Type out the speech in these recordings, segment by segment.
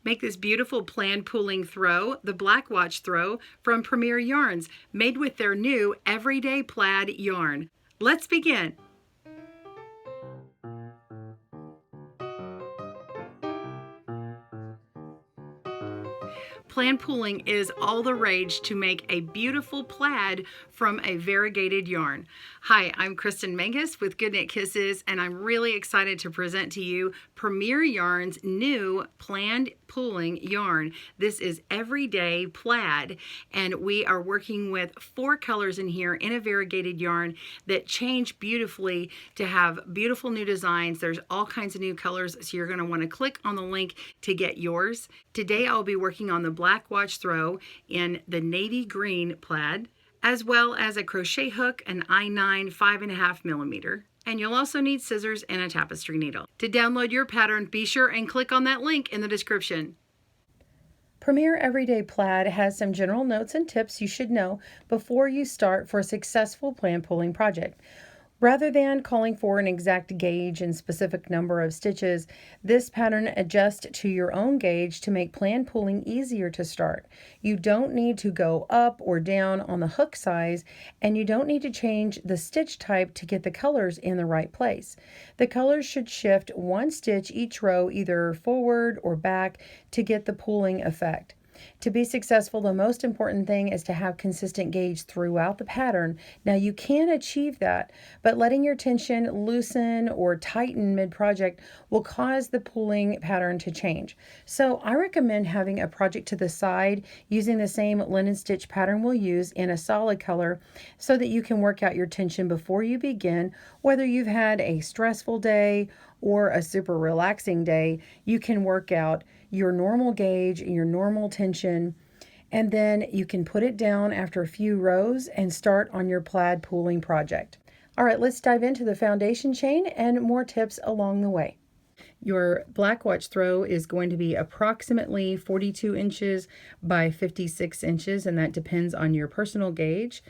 Make this beautiful plaid pooling throw, the Blackwatch throw from Premier Yarns, made with their new Everyday Plaid yarn. Let's begin. Plaid pooling is all the rage to make a beautiful plaid from a variegated yarn. Hi, I'm Kristen Mangus with GoodKnitKisses, and I'm really excited to present to you Premier Yarn's new plaid pooling yarn. This is Everyday Plaid, and we are working with 4 colors in here in a variegated yarn that change beautifully to have beautiful new designs. There's all kinds of new colors, so you're going to want to click on the link to get yours. Today I'll be working on the Blackwatch throw in the navy green plaid, as well as a crochet hook, an I9 5.5 millimeter. And you'll also need scissors and a tapestry needle. To download your pattern, be sure and click on that link in the description. Premier Everyday Plaid has some general notes and tips you should know before you start for a successful plaid pulling project. Rather than calling for an exact gauge and specific number of stitches, this pattern adjusts to your own gauge to make plaid pulling easier to start. You don't need to go up or down on the hook size, and you don't need to change the stitch type to get the colors in the right place. The colors should shift 1 stitch each row, either forward or back, to get the pulling effect. To be successful, the most important thing is to have consistent gauge throughout the pattern. Now you can achieve that, but letting your tension loosen or tighten mid-project will cause the pulling pattern to change. So I recommend having a project to the side using the same linen stitch pattern we'll use in a solid color so that you can work out your tension before you begin. Whether you've had a stressful day or a super relaxing day, you can work out your normal gauge and your normal tension, and then you can put it down after a few rows and start on your plaid pooling project. All right, let's dive into the foundation chain and more tips along the way. Your Blackwatch throw is going to be approximately 42 inches by 56 inches, and that depends on your personal gauge.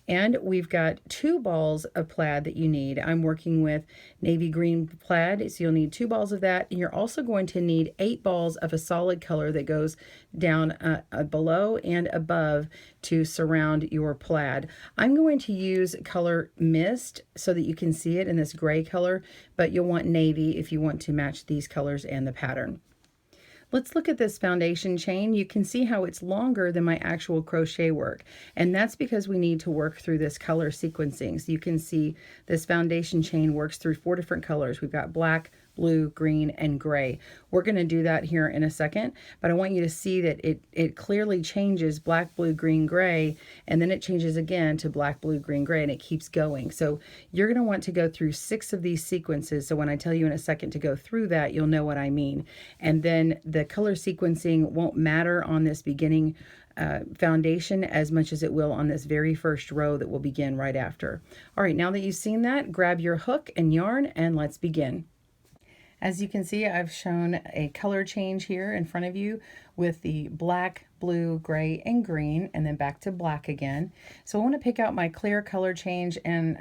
And we've got 2 balls of plaid that you need. I'm working with navy green plaid, so you'll need 2 balls of that. And you're also going to need 8 balls of a solid color that goes down below and above to surround your plaid. I'm going to use color mist so that you can see it in this gray color, but you'll want navy if you want to match these colors and the pattern. Let's look at this foundation chain. You can see how it's longer than my actual crochet work, and that's because we need to work through this color sequencing. So you can see this foundation chain works through 4 different colors. We've got black, blue, green, and gray. We're going to do that here in a second, but I want you to see that it clearly changes black, blue, green, gray, and then it changes again to black, blue, green, gray, and it keeps going. So you're going to want to go through 6 of these sequences. So when I tell you in a second to go through that, you'll know what I mean. And then the color sequencing won't matter on this beginning foundation as much as it will on this very first row that will begin right after. All right, now that you've seen that, grab your hook and yarn and let's begin. As you can see, I've shown a color change here in front of you with the black, blue, gray, and green, and then back to black again. So I want to pick out my clear color change, and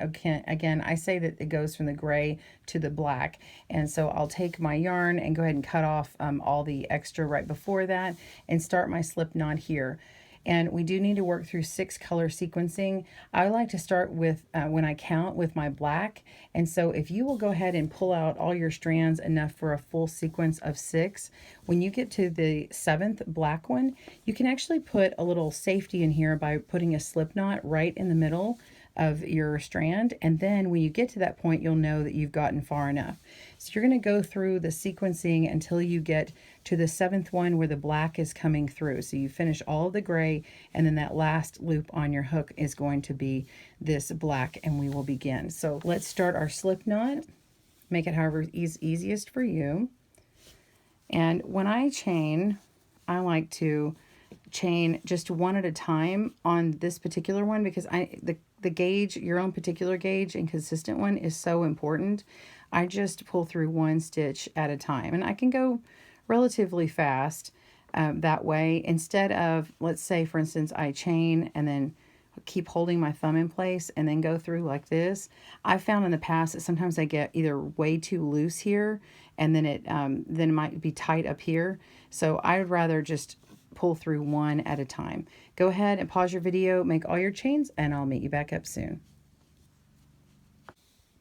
again, I say that it goes from the gray to the black. And so I'll take my yarn and go ahead and cut off all the extra right before that and start my slip knot here. And we do need to work through 6 color sequencing. I like to start with, when I count, with my black. And so if you will go ahead and pull out all your strands enough for a full sequence of 6, when you get to the 7th black one, you can actually put a little safety in here by putting a slip knot right in the middle of your strand, and then when you get to that point, you'll know that you've gotten far enough. So you're going to go through the sequencing until you get to the 7th one where the black is coming through. So you finish all of the gray, and then that last loop on your hook is going to be this black, and we will begin. So let's start our slip knot. Make it however is easiest for you. And when I chain, I like to chain just one at a time on this particular one because the gauge, your own particular gauge and consistent one, is so important. I just pull through 1 stitch at a time, and I can go relatively fast that way instead of, let's say for instance I chain and then keep holding my thumb in place and then go through like this. I've found in the past that sometimes I get either way too loose here, and then it might be tight up here. So I would rather just pull through one at a time. Go ahead and pause your video, make all your chains, and I'll meet you back up soon.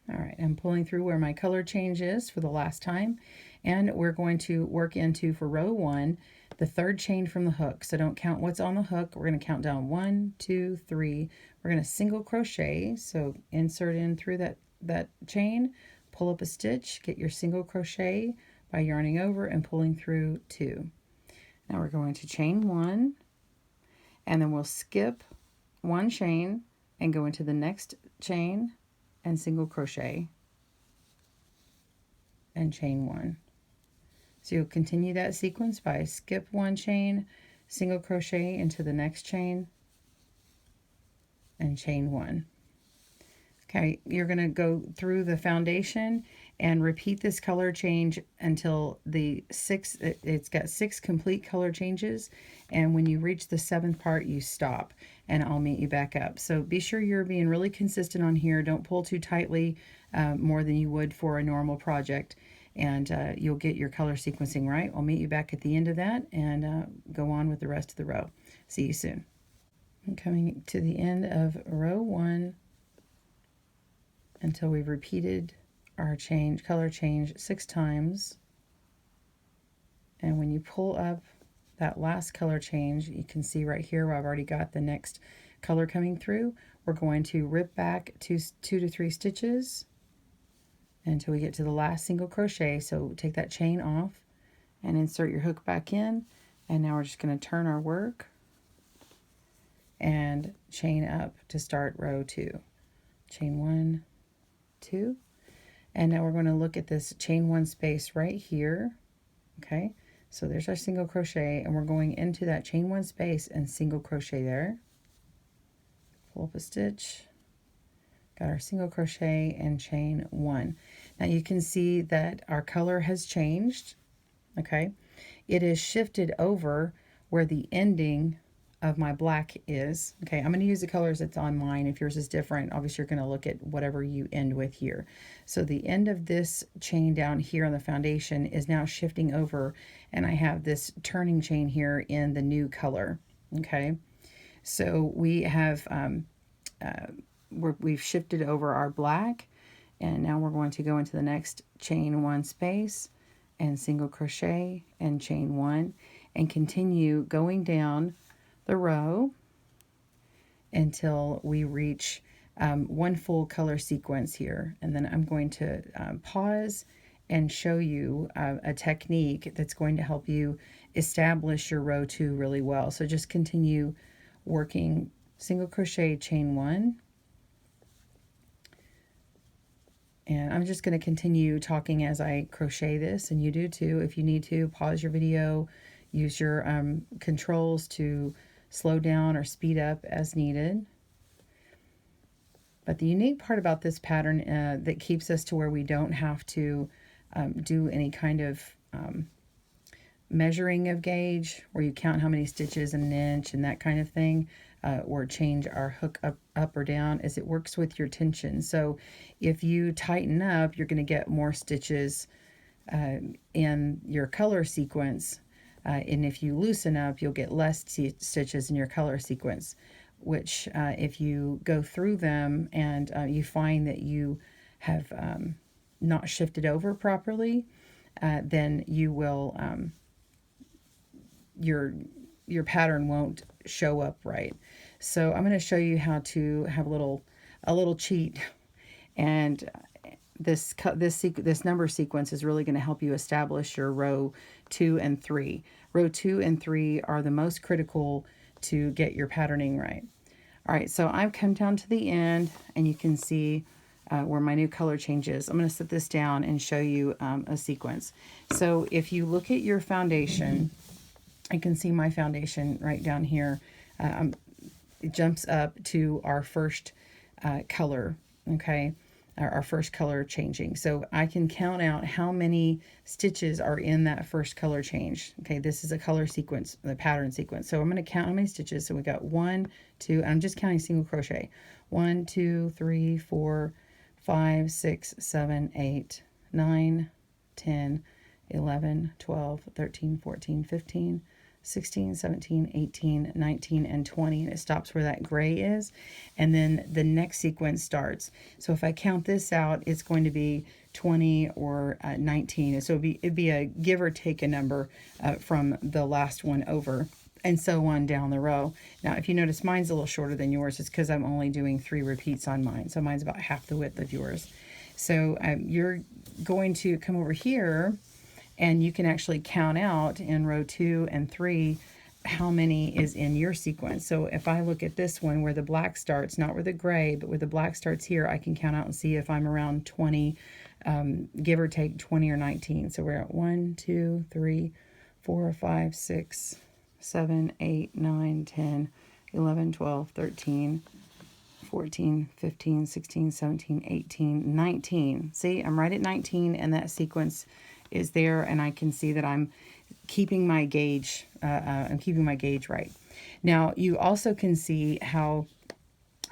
All right, I'm pulling through where my color change is for the last time, and we're going to work into, for row 1, the 3rd chain from the hook. So don't count what's on the hook. We're going to count down 1, 2, 3. We're going to single crochet, so insert in through that chain, pull up a stitch, get your single crochet by yarning over and pulling through 2. Now we're going to chain 1, and then we'll skip 1 chain and go into the next chain and single crochet and chain 1. So you'll continue that sequence by skip 1 chain, single crochet into the next chain, and chain 1. Okay, you're going to go through the foundation and repeat this color change until it's got 6 complete color changes, and when you reach the 7th part you stop, and I'll meet you back up. So be sure you're being really consistent on here. Don't pull too tightly, more than you would for a normal project, and you'll get your color sequencing right. I'll meet you back at the end of that and go on with the rest of the row. See you soon. I'm coming to the end of row 1 until we've repeated our color change 6 times. And when you pull up that last color change, you can see right here where I've already got the next color coming through. We're going to rip back 2 to 3 stitches until we get to the last single crochet. So take that chain off and insert your hook back in. And now we're just going to turn our work and chain up to start row 2. Chain 1, 2. And now we're going to look at this chain 1 space right here. Okay, so there's our single crochet, and we're going into that chain 1 space and single crochet there. Pull up a stitch, got our single crochet and chain 1. Now you can see that our color has changed. Okay, it is shifted over where the ending of my black is. Okay, I'm going to use the colors that's on mine. If yours is different, obviously you're going to look at whatever you end with here. So the end of this chain down here on the foundation is now shifting over, and I have this turning chain here in the new color. Okay, so we have we've shifted over our black, and now we're going to go into the next chain 1 space and single crochet and chain 1 and continue going down the row until we reach 1 full color sequence here. And then I'm going to pause and show you a technique that's going to help you establish your row 2 really well. So just continue working single crochet, chain 1. And I'm just going to continue talking as I crochet this, and you do too. If you need to, pause your video, use your controls to slow down or speed up as needed. But the unique part about this pattern that keeps us to where we don't have to do any kind of measuring of gauge, where you count how many stitches in an inch and that kind of thing, or change our hook up or down, is it works with your tension. So if you tighten up, you're going to get more stitches in your color sequence. And if you loosen up, you'll get less stitches in your color sequence, which if you go through them and you find that you have not shifted over properly, then you will, your pattern won't show up right. So I'm going to show you how to have a little cheat, and this number sequence is really going to help you establish your row 2 and 3. Row 2 and 3 are the most critical to get your patterning right. All right, so I've come down to the end, and you can see where my new color change is. I'm going to set this down and show you a sequence. So if you look at your foundation, I can see my foundation right down here. It jumps up to our first color, okay? our first color changing. So I can count out how many stitches are in that first color change. Okay, this is a color sequence, the pattern sequence. So I'm going to count how many stitches. So we got 1, 2, I'm just counting single crochet. 1, 2, 3, 4, 5, 6, 7, 8, 9, 10, 11, 12, 13, 14, 15, 16, 17, 18, 19, and 20, and it stops where that gray is, and then the next sequence starts. So if I count this out, it's going to be 20 or 19. So it'd be a give or take a number from the last one over, and so on down the row. Now, if you notice, mine's a little shorter than yours. It's because I'm only doing 3 repeats on mine, so mine's about half the width of yours. So you're going to come over here, and you can actually count out in row 2 and 3 how many is in your sequence. So if I look at this one where the black starts, not where the gray, but where the black starts here, I can count out and see if I'm around 20, give or take 20 or 19. So we're at 1, 2, 3, 4, 5, 6, 7, 8, 9, 10, 11, 12, 13, 14, 15, 16, 17, 18, 19. See, I'm right at 19, and that sequence is there, and I can see that I'm keeping my gauge. I'm keeping my gauge right. Now, you also can see how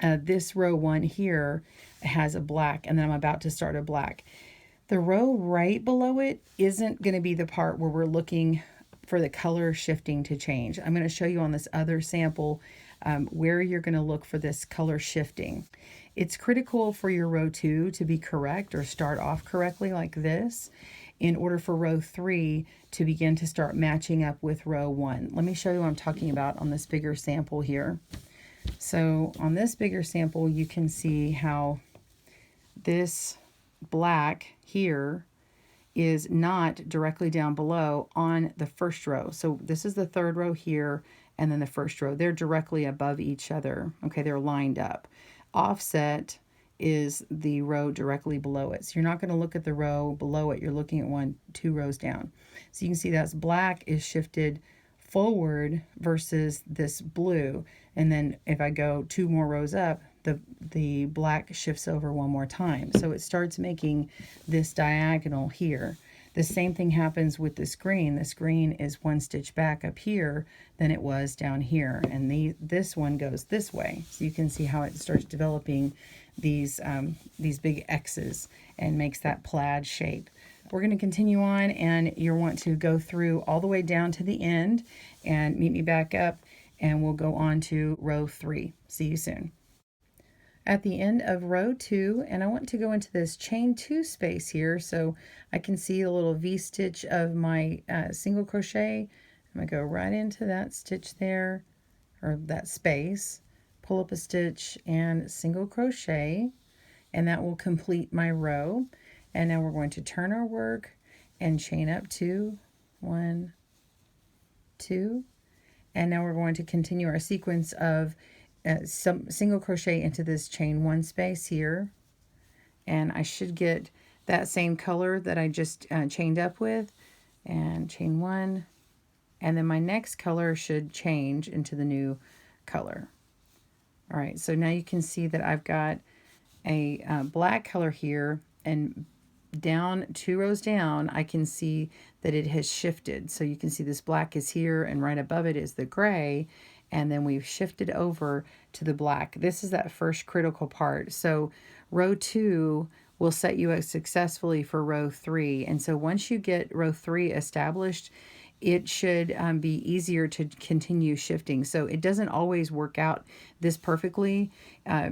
this row 1 here has a black, and then I'm about to start a black. The row right below it isn't going to be the part where we're looking for the color shifting to change. I'm going to show you on this other sample where you're going to look for this color shifting. It's critical for your row 2 to be correct or start off correctly like this, in order for row 3 to begin to start matching up with row 1. Let me show you what I'm talking about on this bigger sample here. So on this bigger sample, you can see how this black here is not directly down below on the first row. So this is the third row here, and then the first row. They're directly above each other. Okay, they're lined up. Offset is the row directly below it. So you're not going to look at the row below it. You're looking at 1, 2 rows down. So you can see that's black is shifted forward versus this blue. And then if I go 2 more rows up, the black shifts over 1 more time. So it starts making this diagonal here. The same thing happens with this green. This green is 1 stitch back up here than it was down here. And this one goes this way. So you can see how it starts developing these big X's and makes that plaid shape. We're going to continue on, and you'll want to go through all the way down to the end and meet me back up, and we'll go on to row 3. See you soon. At the end of row 2, and I want to go into this chain 2 space here so I can see a little V-stitch of my single crochet. I'm going to go right into that stitch there, or that space, pull up a stitch and single crochet, and that will complete my row. And now we're going to turn our work and chain up 2, 1, 2, and now we're going to continue our sequence of some single crochet into this chain 1 space here, and I should get that same color that I just chained up with, and chain 1, and then my next color should change into the new color. All right, so now you can see that I've got a black color here, and down 2 rows down, I can see that it has shifted. So you can see this black is here, and right above it is the gray, and then we've shifted over to the black. This is that first critical part. So row 2 will set you up successfully for row 3. And so once you get row 3 established, it should be easier to continue shifting. So it doesn't always work out this perfectly.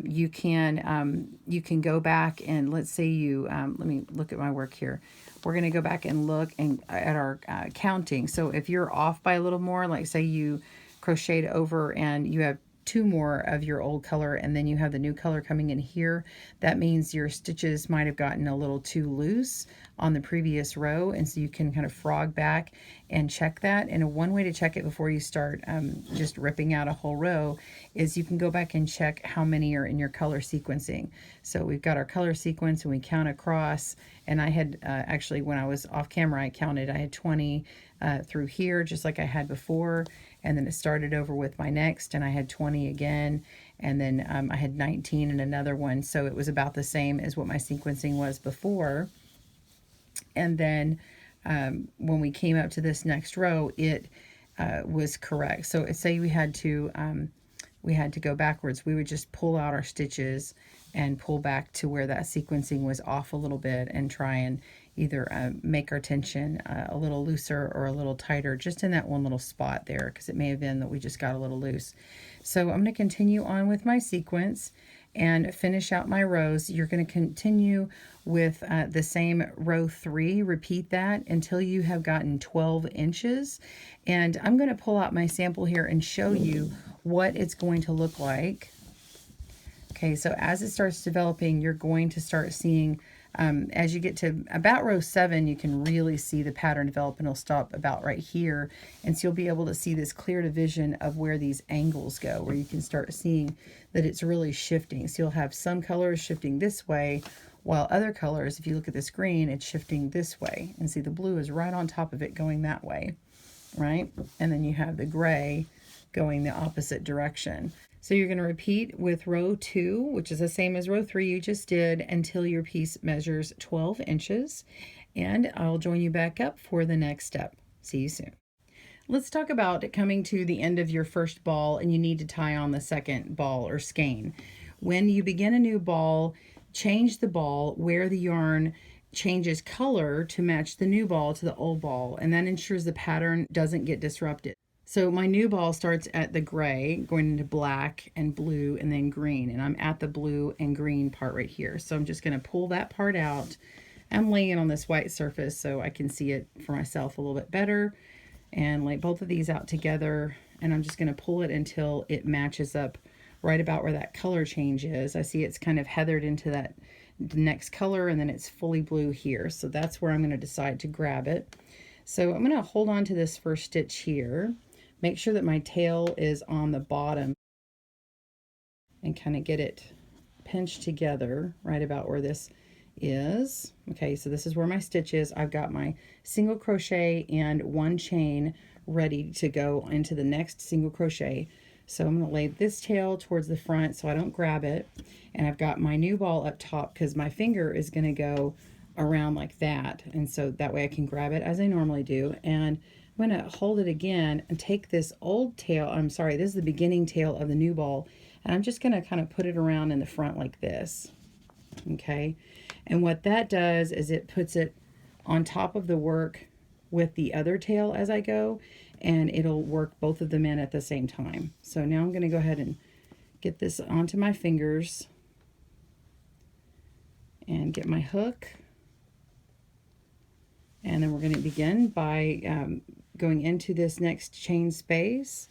You can go back and let's say you, let me look at my work here. We're going to go back and look at our counting. So if you're off by a little more, like say you crocheted over and you have 2 more of your old color and then you have the new color coming in here, that means your stitches might have gotten a little too loose on the previous row, and so you can kind of frog back and check that. And one way to check it before you start just ripping out a whole row is you can go back and check how many are in your color sequencing. So we've got our color sequence and we count across, and I had actually, when I was off camera, I counted, I had 20 through here just like I had before, and then it started over with my next and I had 20 again, and then I had 19 in another one, so it was about the same as what my sequencing was before. And then when we came up to this next row, it was correct. So say we had to go backwards, we would just pull out our stitches and pull back to where that sequencing was off a little bit and try and either make our tension a little looser or a little tighter, just in that one little spot there, because it may have been that we just got a little loose. So I'm going to continue on with my sequence and finish out my rows. You're going to continue with the same row 3. Repeat that until you have gotten 12 inches. And I'm going to pull out my sample here and show you what it's going to look like. Okay, so as it starts developing, you're going to start seeing, as you get to about row 7, you can really see the pattern develop, and it'll stop about right here. And so you'll be able to see this clear division of where these angles go, where you can start seeing that it's really shifting. So you'll have some colors shifting this way, while other colors, if you look at this green, it's shifting this way. And see, the blue is right on top of it going that way, right? And then you have the gray going the opposite direction. So you're going to repeat with row 2, which is the same as row 3 you just did, until your piece measures 12 inches. And I'll join you back up for the next step. See you soon. Let's talk about coming to the end of your first ball and you need to tie on the second ball or skein. When you begin a new ball, change the ball where the yarn changes color to match the new ball to the old ball, and that ensures the pattern doesn't get disrupted. So my new ball starts at the gray, going into black and blue and then green, and I'm at the blue and green part right here. So I'm just going to pull that part out. I'm laying it on this white surface so I can see it for myself a little bit better, and lay both of these out together, and I'm just going to pull it until it matches up right about where that color change is. I see it's kind of heathered into that next color, and then it's fully blue here. So that's where I'm going to decide to grab it. So I'm going to hold on to this first stitch here. Make sure that my tail is on the bottom and kind of get it pinched together right about where this is. Okay, so this is where my stitch is. I've got my single crochet and 1 chain ready to go into the next single crochet. So I'm going to lay this tail towards the front so I don't grab it. And I've got my new ball up top because my finger is going to go around like that. And so that way I can grab it as I normally do. And I'm going to hold it again and take this old tail, I'm sorry, this is the beginning tail of the new ball, and I'm just going to kind of put it around in the front like this. Okay, and what that does is it puts it on top of the work with the other tail as I go, and it'll work both of them in at the same time. So now I'm going to go ahead and get this onto my fingers and get my hook. And then we're going to begin by going into this next chain space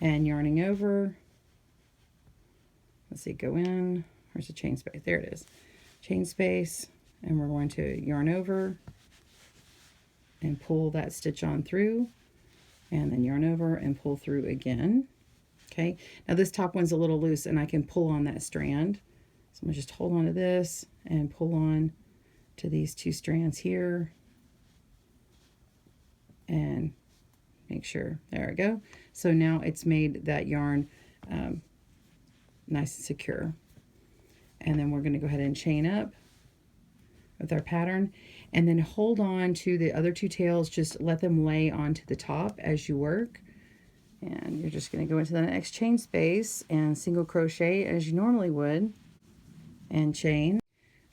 and yarning over. Let's see, go in. Where's the chain space? There it is. Chain space, and we're going to yarn over and pull that stitch on through, and then yarn over and pull through again. Okay, now this top one's a little loose and I can pull on that strand. So I'm going to just hold on to this and pull on to these 2 strands here. And make sure, there we go. So now it's made that yarn nice and secure. And then we're going to go ahead and chain up with our pattern, and then hold on to the other 2 tails, just let them lay onto the top as you work. And you're just going to go into the next chain space and single crochet as you normally would, and chain.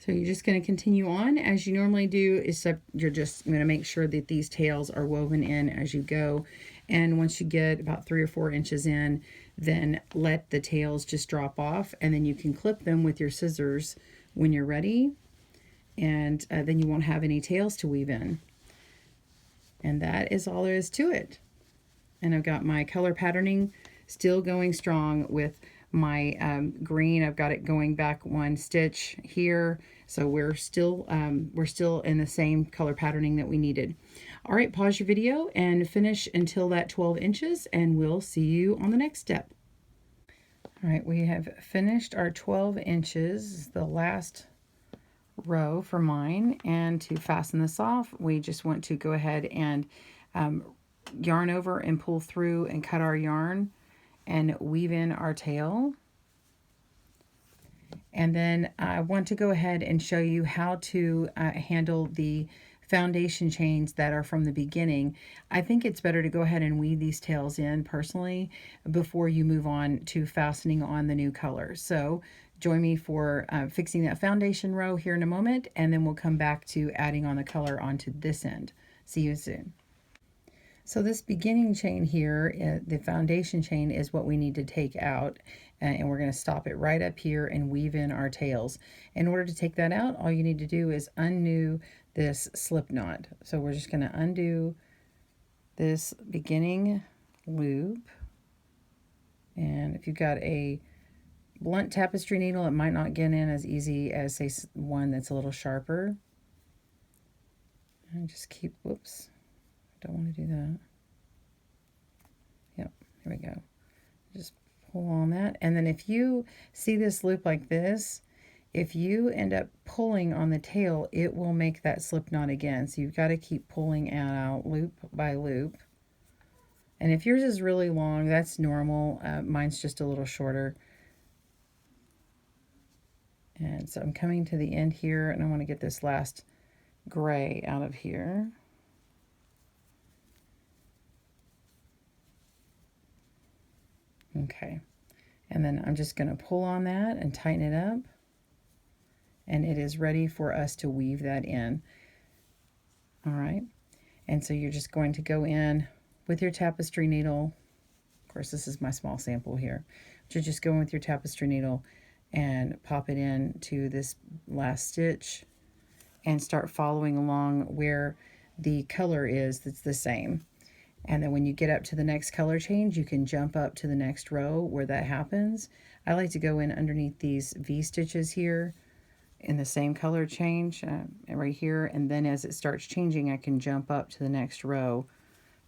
So you're just going to continue on as you normally do, except you're just going to make sure that these tails are woven in as you go. And once you get about 3 or 4 inches in, then let the tails just drop off, and then you can clip them with your scissors when you're ready. And then you won't have any tails to weave in. And that is all there is to it. And I've got my color patterning still going strong with my green. I've got it going back 1 stitch here, So we're still in the same color patterning that we needed. All right, pause your video and finish until that 12 inches, and we'll see you on the next step. All right, we have finished our 12 inches, the last row for mine. And to fasten this off, we just want to go ahead and yarn over and pull through and cut our yarn and weave in our tail. And then I want to go ahead and show you how to handle the foundation chains that are from the beginning. I think it's better to go ahead and weave these tails in personally before you move on to fastening on the new color. So join me for fixing that foundation row here in a moment, and then we'll come back to adding on the color onto this end. See you soon. So this beginning chain here, the foundation chain, is what we need to take out, and we're going to stop it right up here and weave in our tails. In order to take that out, all you need to do is undo this slip knot. So we're just going to undo this beginning loop, and if you've got a blunt tapestry needle, it might not get in as easy as, say, one that's a little sharper. And just keep, whoops, don't want to do that. Yep, here we go. Just pull on that. And then if you see this loop like this, if you end up pulling on the tail, it will make that slip knot again. So you've got to keep pulling out loop by loop. And if yours is really long, that's normal. Mine's just a little shorter. And so I'm coming to the end here, and I want to get this last gray out of here. Okay, and then I'm just going to pull on that and tighten it up, and it is ready for us to weave that in. All right, and so you're just going to go in with your tapestry needle. Of course, this is my small sample here. But you're just going with your tapestry needle and pop it in to this last stitch and start following along where the color is that's the same. And then when you get up to the next color change, you can jump up to the next row where that happens. I like to go in underneath these V stitches here in the same color change right here. And then as it starts changing, I can jump up to the next row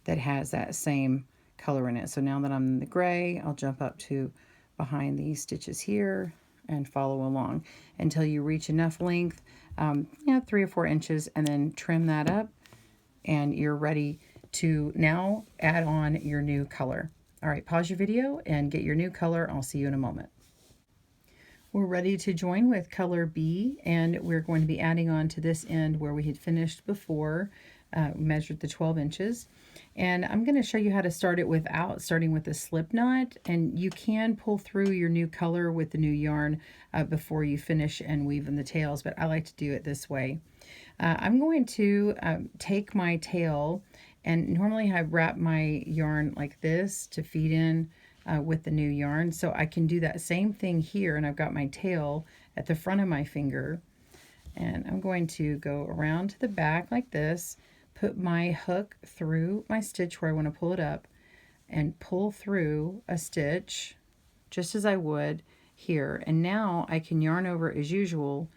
that has that same color in it. So now that I'm in the gray, I'll jump up to behind these stitches here and follow along until you reach enough length, 3 or 4 inches, and then trim that up, and you're ready to now add on your new color. All right, pause your video and get your new color. I'll see you in a moment. We're ready to join with color B, and we're going to be adding on to this end where we had finished before, measured the 12 inches. And I'm going to show you how to start it without starting with a slip knot, and you can pull through your new color with the new yarn before you finish and weave in the tails, but I like to do it this way. I'm going to take my tail, and normally I wrap my yarn like this to feed in with the new yarn, so I can do that same thing here, and I've got my tail at the front of my finger, and I'm going to go around to the back like this, put my hook through my stitch where I want to pull it up, and pull through a stitch just as I would here. And now I can yarn over as usual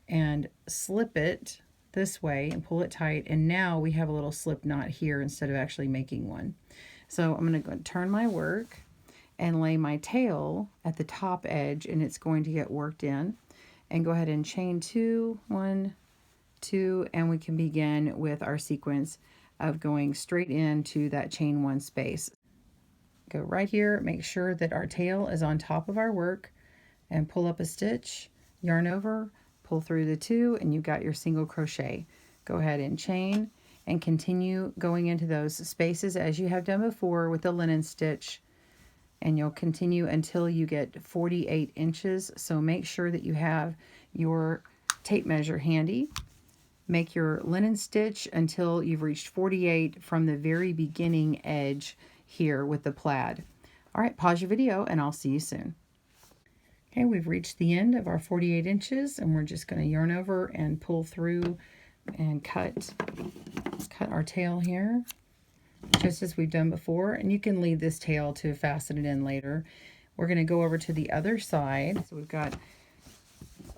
and slip it this way and pull it tight, and now we have a little slip knot here instead of actually making one. So I'm going to go and turn my work and lay my tail at the top edge, and it's going to get worked in, and go ahead and chain 2, 1, 2, and we can begin with our sequence of going straight into that chain 1 space. Go right here, make sure that our tail is on top of our work, and pull up a stitch, yarn over, pull through the 2, and you've got your single crochet. Go ahead and chain and continue going into those spaces as you have done before with the linen stitch, and you'll continue until you get 48 inches. So make sure that you have your tape measure handy. Make your linen stitch until you've reached 48 from the very beginning edge here with the plaid. All right, pause your video and I'll see you soon. Okay, we've reached the end of our 48 inches, and we're just going to yarn over and pull through and cut our tail here, just as we've done before. And you can leave this tail to fasten it in later. We're going to go over to the other side. So we've got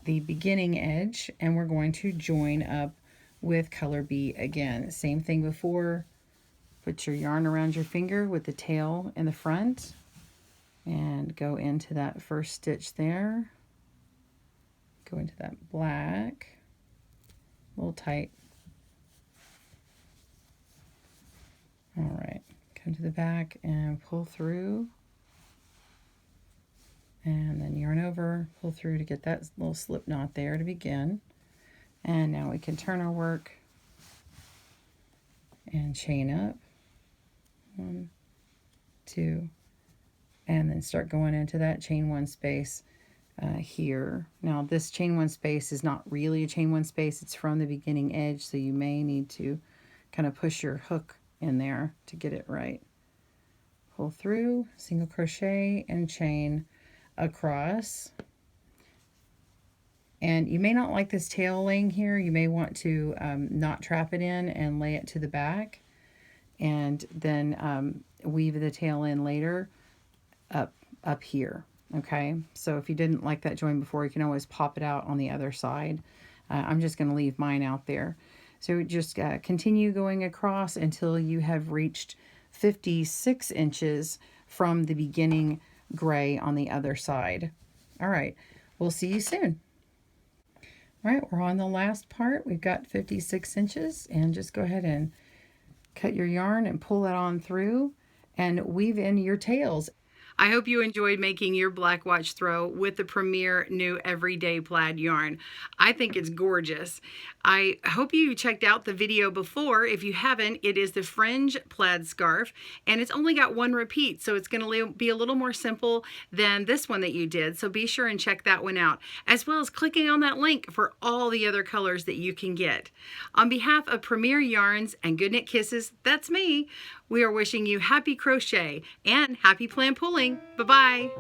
the beginning edge, and we're going to join up with color B again. Same thing before. Put your yarn around your finger with the tail in the front and go into that first stitch there. Go into that black, a little tight. All right, come to the back and pull through, and then yarn over, pull through to get that little slip knot there to begin. And now we can turn our work and chain up. 1, 2, and then start going into that chain 1 space here. Now this chain 1 space is not really a chain 1 space, it's from the beginning edge, so you may need to kind of push your hook in there to get it right. Pull through, single crochet and chain across. And you may not like this tail laying here. You may want to not trap it in and lay it to the back, and then weave the tail in later up here. Okay, so if you didn't like that join before, you can always pop it out on the other side. I'm just going to leave mine out there. So just continue going across until you have reached 56 inches from the beginning gray on the other side. All right, we'll see you soon. All right, we're on the last part. We've got 56 inches, and just go ahead and cut your yarn and pull that on through and weave in your tails. I hope you enjoyed making your Blackwatch throw with the Premier new Everyday Plaid yarn. I think it's gorgeous. I hope you checked out the video before. If you haven't, it is the fringe plaid scarf, and it's only got 1 repeat, so it's going to be a little more simple than this one that you did. So be sure and check that one out, as well as clicking on that link for all the other colors that you can get. On behalf of Premier Yarns and Good Knit Kisses, that's me, we are wishing you happy crochet and happy plan pulling. Bye-bye.